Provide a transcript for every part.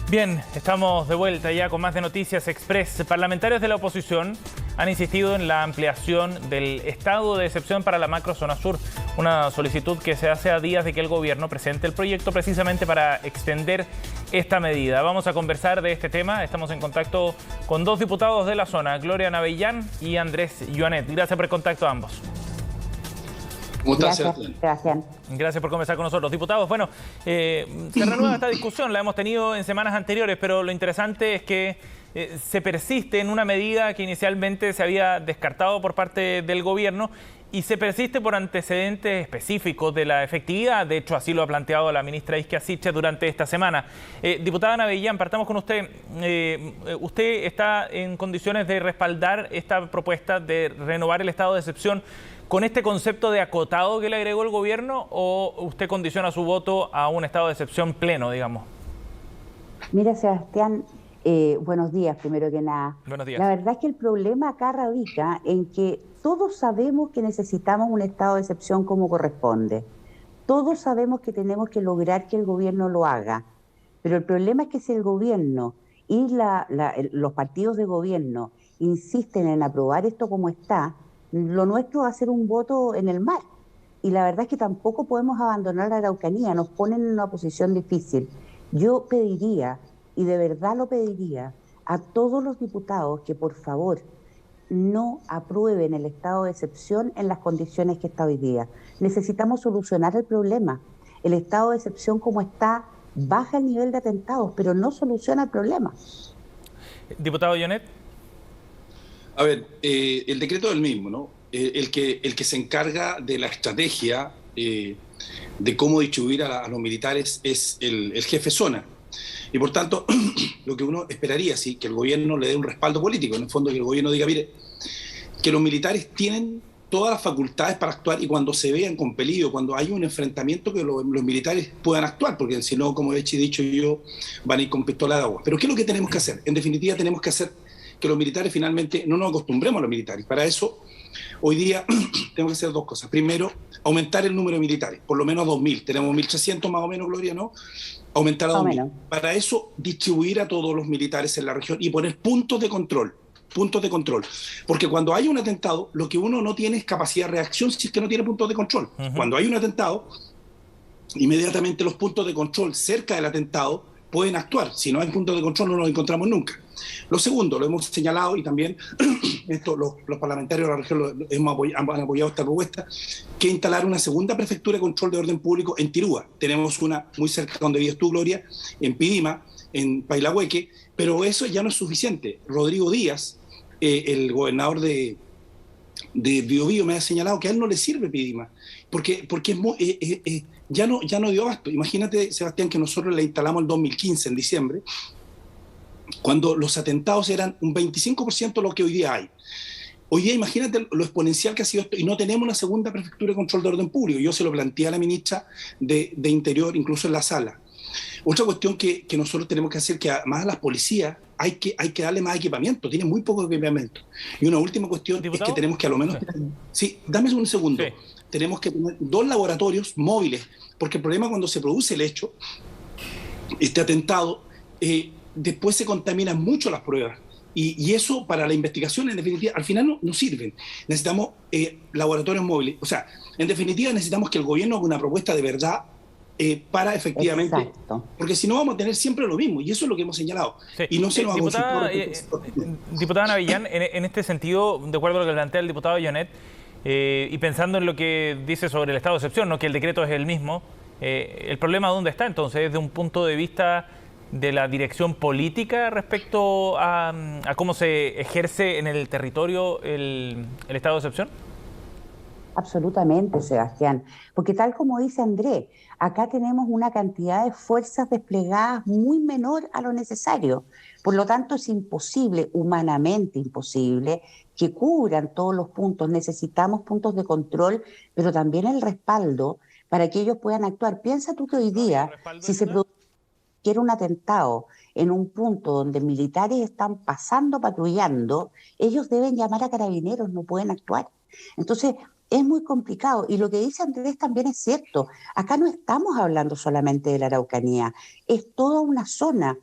Bien, estamos de vuelta ya con más de Noticias Express. Parlamentarios de la oposición han insistido en la ampliación del estado de excepción para la macrozona sur, una solicitud que se hace a días de que el gobierno presente el proyecto precisamente para extender esta medida. Vamos a conversar de este tema. Estamos en contacto con dos diputados de la zona, Gloria Navellán y Andrés Joanet. Gracias por el contacto a ambos. ¿Cómo estás, Gracias. Gracias por conversar con nosotros. Diputados, bueno, se renueva esta discusión, la hemos tenido en semanas anteriores, pero lo interesante es que se persiste en una medida que inicialmente se había descartado por parte del gobierno y se persiste por antecedentes específicos de la efectividad. De hecho, así lo ha planteado la ministra Isquia Siche durante esta semana. Diputada Navellán, partamos con usted. ¿Usted está en condiciones de respaldar esta propuesta de renovar el estado de excepción con este concepto de acotado que le agregó el gobierno, o usted condiciona su voto a un estado de excepción pleno, digamos? Mira, Sebastián, buenos días, primero que nada. Buenos días. La verdad es que el problema acá radica en que todos sabemos que necesitamos un estado de excepción como corresponde. Todos sabemos que tenemos que lograr que el gobierno lo haga. Pero el problema es que si el gobierno y los partidos de gobierno insisten en aprobar esto como está, lo nuestro va a ser un voto en el mar. Y la verdad es que tampoco podemos abandonar la Araucanía, nos ponen en una posición difícil. Yo pediría, y de verdad lo pediría, a todos los diputados que por favor no aprueben el estado de excepción en las condiciones que está hoy día. Necesitamos solucionar el problema. El estado de excepción como está baja el nivel de atentados, pero no soluciona el problema. Diputado Joanet. A ver, el decreto es el mismo, ¿no? El que se encarga de la estrategia de cómo distribuir a los militares es el jefe zona. Y por tanto, lo que uno esperaría, sí, que el gobierno le dé un respaldo político, en el fondo que el gobierno diga, mire, que los militares tienen todas las facultades para actuar y cuando se vean compelidos, cuando hay un enfrentamiento, que los militares puedan actuar, porque si no, como he dicho yo, van a ir con pistola de agua. Pero ¿qué es lo que tenemos que hacer? En definitiva, tenemos que hacer que los militares finalmente no nos acostumbremos a los militares. Para eso, hoy día tenemos que hacer dos cosas. Primero, aumentar el número de militares, por lo menos 2.000. Tenemos 1.300 más o menos, Gloria, ¿no? Aumentar a 2.000. Para eso, distribuir a todos los militares en la región y poner puntos de control. Porque cuando hay un atentado, lo que uno no tiene es capacidad de reacción si es que no tiene puntos de control. Cuando hay un atentado, inmediatamente los puntos de control cerca del atentado pueden actuar. Si no hay puntos de control, no nos encontramos nunca. Lo segundo, lo hemos señalado y también esto, los parlamentarios de la región han apoyado esta propuesta, que instalar una segunda prefectura de control de orden público en Tirúa. Tenemos una muy cerca donde vives tú, Gloria, en Pidima, en Pailahueque, pero eso ya no es suficiente. Rodrigo Díaz, el gobernador de Biobío, me ha señalado que a él no le sirve Pidima, porque es ya no dio abasto. Imagínate, Sebastián, que nosotros le instalamos el 2015, en diciembre, cuando los atentados eran un 25% de lo que hoy día hay. Hoy día imagínate lo exponencial que ha sido esto, y no tenemos una segunda prefectura de control de orden público. Yo se lo planteé a la ministra de Interior, incluso en la sala. Otra cuestión que nosotros tenemos que hacer, que además a las policías hay que darle más equipamiento, tienen muy poco equipamiento. Y una última cuestión, ¿diputado? Es que tenemos que a lo menos... Sí, dame un segundo. Sí. Tenemos que tener 2 laboratorios móviles, porque el problema cuando se produce el hecho, este atentado, después se contaminan mucho las pruebas. Y eso para la investigación, en definitiva, al final no sirven. Necesitamos laboratorios móviles. O sea, en definitiva, necesitamos que el gobierno haga una propuesta de verdad para efectivamente... Exacto. Porque si no vamos a tener siempre lo mismo, y eso es lo que hemos señalado. Sí. Y no se nos diputada Navellán, en este sentido, de acuerdo a lo que plantea el diputado Joanet, y pensando en lo que dice sobre el estado de excepción, ¿no?, que el decreto es el mismo, ¿el problema dónde está entonces? ¿Desde un punto de vista de la dirección política respecto a cómo se ejerce en el territorio el estado de excepción? Absolutamente, Sebastián, porque tal como dice Andrés, acá tenemos una cantidad de fuerzas desplegadas muy menor a lo necesario. Por lo tanto, es imposible, humanamente imposible, que cubran todos los puntos. Necesitamos puntos de control, pero también el respaldo para que ellos puedan actuar. Piensa tú que hoy día, si se produciera un atentado en un punto donde militares están pasando, patrullando, ellos deben llamar a carabineros, no pueden actuar. Entonces, es muy complicado. Y lo que dice Andrés también es cierto. Acá no estamos hablando solamente de la Araucanía, es toda una zona.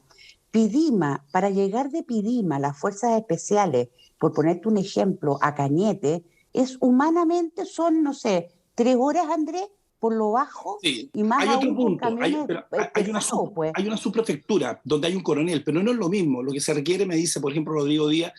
Pidima, para llegar de Pidima, las fuerzas especiales, por ponerte un ejemplo, a Cañete, es humanamente son, no sé, 3 horas, Andrés, por lo bajo, Sí, y más hay otro aún con punto, camiones pesados, pues. hay una subprefectura donde hay un coronel, pero no es lo mismo. Lo que se requiere, me dice, por ejemplo, Rodrigo Díaz,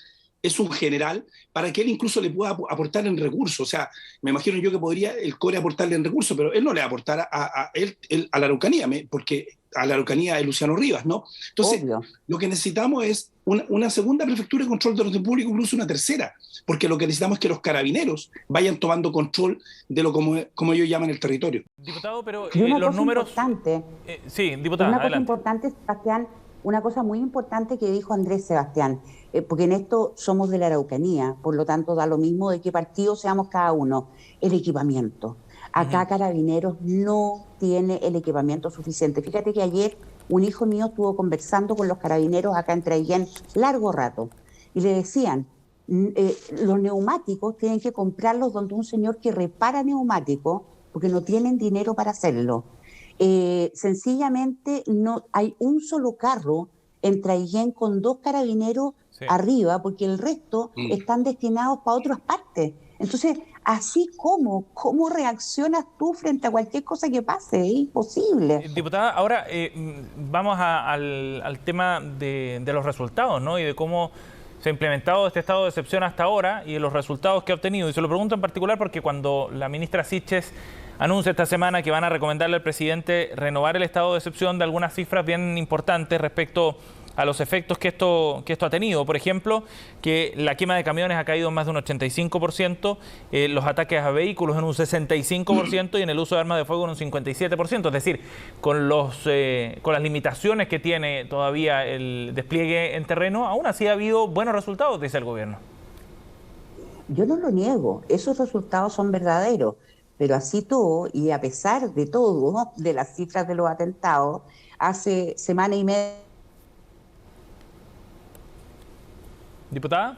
es un general para que él incluso le pueda aportar en recursos. O sea, me imagino yo que podría el CORE aportarle en recursos, pero él no le va a aportar a la Araucanía, porque a la Araucanía es Luciano Rivas, ¿no? Entonces, Obvio. lo que necesitamos es una segunda prefectura de control de orden público, incluso una tercera, porque lo que necesitamos es que los carabineros vayan tomando control de lo como ellos llaman el territorio. Diputado, pero Y una los cosa números... importante, sí, diputada, una cosa adelante. importante, Sebastián, una cosa muy importante que dijo Andrés Sebastián, porque en esto somos de la Araucanía, por lo tanto da lo mismo de qué partido seamos cada uno, el equipamiento. Acá Carabineros no tiene el equipamiento suficiente. Fíjate que ayer un hijo mío estuvo conversando con los carabineros acá en Traillén largo rato y le decían, los neumáticos tienen que comprarlos donde un señor que repara neumáticos porque no tienen dinero para hacerlo. Sencillamente no hay un solo carro en Traillén con 2 carabineros Sí. arriba, porque el resto están destinados para otras partes. Entonces, así ¿cómo reaccionas tú frente a cualquier cosa que pase? Es imposible. Diputada, ahora vamos al tema de los resultados, ¿no? Y de cómo se ha implementado este estado de excepción hasta ahora y de los resultados que ha obtenido. Y se lo pregunto en particular porque cuando la ministra Siches anuncia esta semana que van a recomendarle al presidente renovar el estado de excepción, de algunas cifras bien importantes respecto a los efectos que esto ha tenido. Por ejemplo, que la quema de camiones ha caído en más de un 85%, los ataques a vehículos en un 65% y en el uso de armas de fuego en un 57%. Es decir, con las limitaciones que tiene todavía el despliegue en terreno, aún así ha habido buenos resultados, dice el gobierno. Yo no lo niego, esos resultados son verdaderos, pero así todo, y a pesar de todo, de las cifras de los atentados, hace semana y media... ¿Diputada?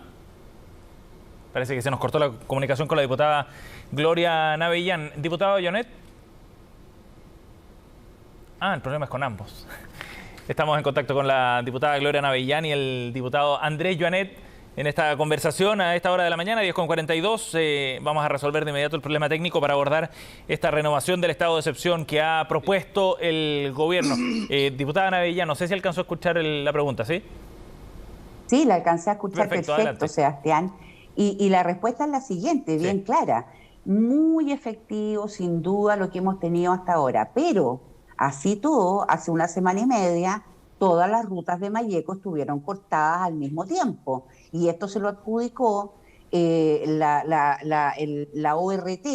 Parece que se nos cortó la comunicación con la diputada Gloria Navellán. ¿Diputado Jonet? El problema es con ambos. Estamos en contacto con la diputada Gloria Navellán y el diputado Andrés Jonet en esta conversación a esta hora de la mañana, 10:42. Vamos a resolver de inmediato el problema técnico para abordar esta renovación del estado de excepción que ha propuesto el gobierno. Diputada Navellán, no sé si alcanzó a escuchar la pregunta, ¿sí? Sí, la alcancé a escuchar perfecto, Sebastián. Y la respuesta es la siguiente, bien clara. Muy efectivo, sin duda, lo que hemos tenido hasta ahora. Pero, así todo, hace una semana y media, todas las rutas de Malleco estuvieron cortadas al mismo tiempo. Y esto se lo adjudicó la ORT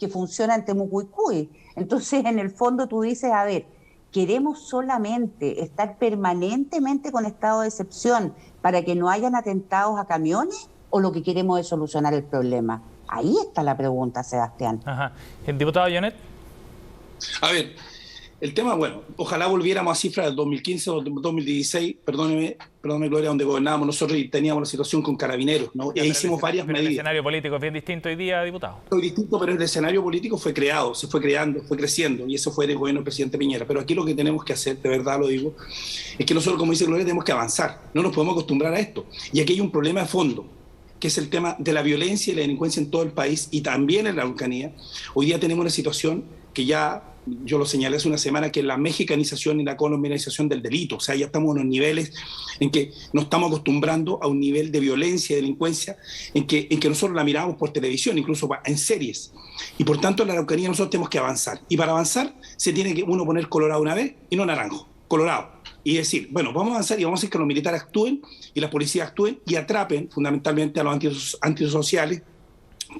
que funciona en Temucuicui. Entonces, en el fondo, tú dices, a ver, ¿queremos solamente estar permanentemente con estado de excepción para que no hayan atentados a camiones o lo que queremos es solucionar el problema? Ahí está la pregunta, Sebastián. Ajá. ¿El diputado Jonet? A ver, el tema, bueno, ojalá volviéramos a cifras del 2015 o 2016, perdóneme Gloria, donde gobernábamos nosotros y teníamos la situación con carabineros, ¿no? E hicimos varias medidas. El escenario político es bien distinto hoy día, diputado. Muy distinto, pero el escenario político fue creado, se fue creando, fue creciendo, y eso fue del gobierno del presidente Piñera. Pero aquí lo que tenemos que hacer, de verdad lo digo, es que nosotros, como dice Gloria, tenemos que avanzar. No nos podemos acostumbrar a esto. Y aquí hay un problema de fondo, que es el tema de la violencia y la delincuencia en todo el país y también en la Araucanía. Hoy día tenemos una situación que ya, yo lo señalé hace una semana, que es la mexicanización y la colombianización del delito. O sea, ya estamos en unos niveles en que nos estamos acostumbrando a un nivel de violencia y delincuencia en que nosotros la miramos por televisión, incluso en series. Y por tanto, en la Araucanía nosotros tenemos que avanzar. Y para avanzar se tiene que uno poner colorado una vez y no naranjo, colorado. Y decir, bueno, vamos a avanzar y vamos a hacer que los militares actúen y las policías actúen y atrapen fundamentalmente a los antisociales,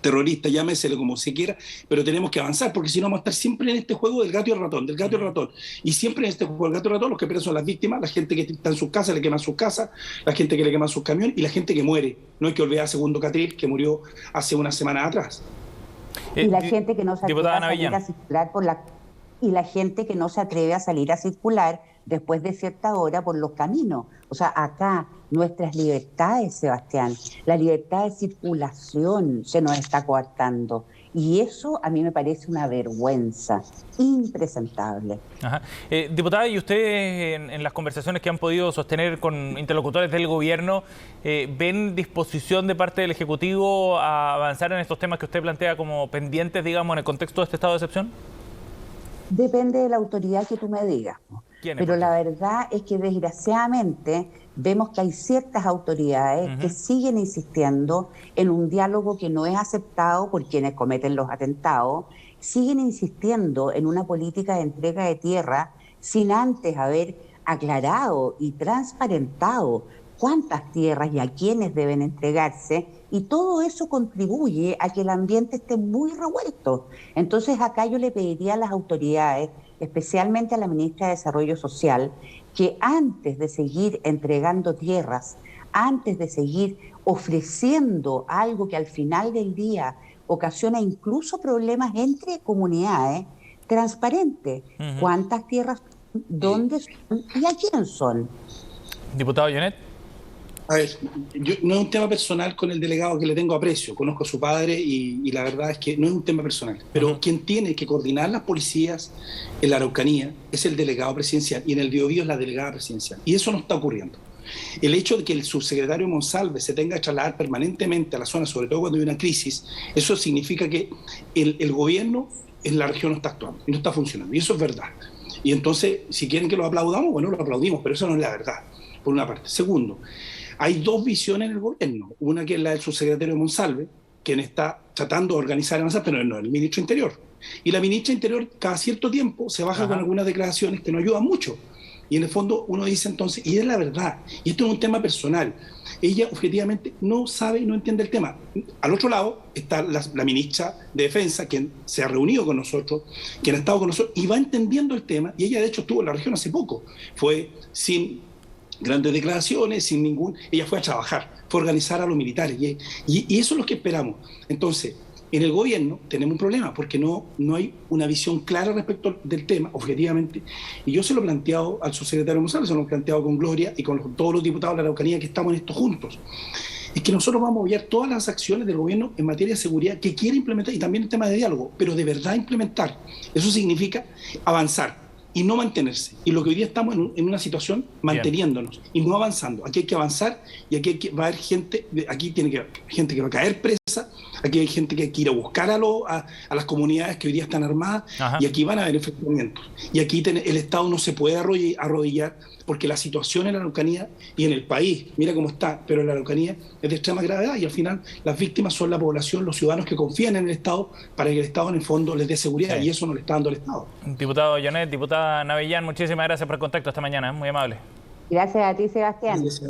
terroristas, llámesele como se quiera, pero tenemos que avanzar porque si no vamos a estar siempre en este juego del gato y el ratón, del gato y el ratón. Y siempre en este juego del gato y el ratón los que pierden son las víctimas, la gente que está en sus casas, le queman sus casas, la gente que le queman sus camiones y la gente que muere. No hay que olvidar a Segundo Catril, que murió hace una semana atrás. Y la gente que no se atreve a salir a circular y la gente que no se atreve a salir a circular después de cierta hora por los caminos. O sea, acá nuestras libertades, Sebastián, la libertad de circulación se nos está coartando. Y eso a mí me parece una vergüenza impresentable. Ajá. Diputada, ¿y ustedes en las conversaciones que han podido sostener con interlocutores del gobierno, ven disposición de parte del Ejecutivo a avanzar en estos temas que usted plantea como pendientes, digamos, en el contexto de este estado de excepción? Depende de la autoridad que tú me digas, ¿no? Pero la verdad es que desgraciadamente vemos que hay ciertas autoridades que siguen insistiendo en un diálogo que no es aceptado por quienes cometen los atentados, siguen insistiendo en una política de entrega de tierra sin antes haber aclarado y transparentado cuántas tierras y a quiénes deben entregarse, y todo eso contribuye a que el ambiente esté muy revuelto. Entonces acá yo le pediría a las autoridades, especialmente a la ministra de Desarrollo Social, que antes de seguir entregando tierras, antes de seguir ofreciendo algo que al final del día ocasiona incluso problemas entre comunidades, transparente cuántas tierras, dónde son y a quién son. Diputado Yonet. A ver, no es un tema personal con el delegado que le tengo aprecio, conozco a su padre y la verdad es que no es un tema personal, pero quien tiene que coordinar las policías en la Araucanía es el delegado presidencial y en el Biobío es la delegada presidencial, y eso no está ocurriendo. El hecho de que el subsecretario Monsalve se tenga que trasladar permanentemente a la zona, sobre todo cuando hay una crisis, eso significa que el gobierno en la región no está actuando y no está funcionando, y eso es verdad. Y entonces, si quieren que lo aplaudamos, bueno, lo aplaudimos, pero eso no es la verdad, por una parte. Segundo, hay dos visiones en el gobierno. Una que es la del subsecretario Monsalve, quien está tratando de organizar y avanzar, pero no el ministro Interior. Y la ministra Interior cada cierto tiempo se baja con algunas declaraciones que no ayudan mucho. Y en el fondo uno dice entonces, y es la verdad, y esto es un tema personal, ella objetivamente no sabe y no entiende el tema. Al otro lado está la ministra de Defensa, quien se ha reunido con nosotros, quien ha estado con nosotros y va entendiendo el tema, y ella de hecho estuvo en la región hace poco, fue sin grandes declaraciones, sin ningún... Ella fue a trabajar, fue a organizar a los militares, y eso es lo que esperamos. Entonces, en el gobierno tenemos un problema, porque no hay una visión clara respecto del tema, objetivamente, y yo se lo he planteado al subsecretario González, se lo he planteado con Gloria y con todos los diputados de la Araucanía que estamos en esto juntos. Es que nosotros vamos a apoyar todas las acciones del gobierno en materia de seguridad que quiere implementar, y también el tema de diálogo, pero de verdad implementar. Eso significa avanzar y no mantenerse. Y lo que hoy día estamos en una situación manteniéndonos y no avanzando. Aquí hay que avanzar y aquí va a haber gente, aquí tiene que haber gente que va a caer presa, aquí hay gente que hay que ir a buscar a las comunidades que hoy día están armadas. Y aquí van a haber enfrentamientos. Y aquí el Estado no se puede arrodillar porque la situación en la Araucanía y en el país, mira cómo está, pero en la Araucanía es de extrema gravedad y al final las víctimas son la población, los ciudadanos que confían en el Estado para que el Estado en el fondo les dé seguridad, y eso no le está dando el Estado. Diputado Yonet, diputada Navellán, muchísimas gracias por el contacto esta mañana, muy amable. Gracias a ti, Sebastián.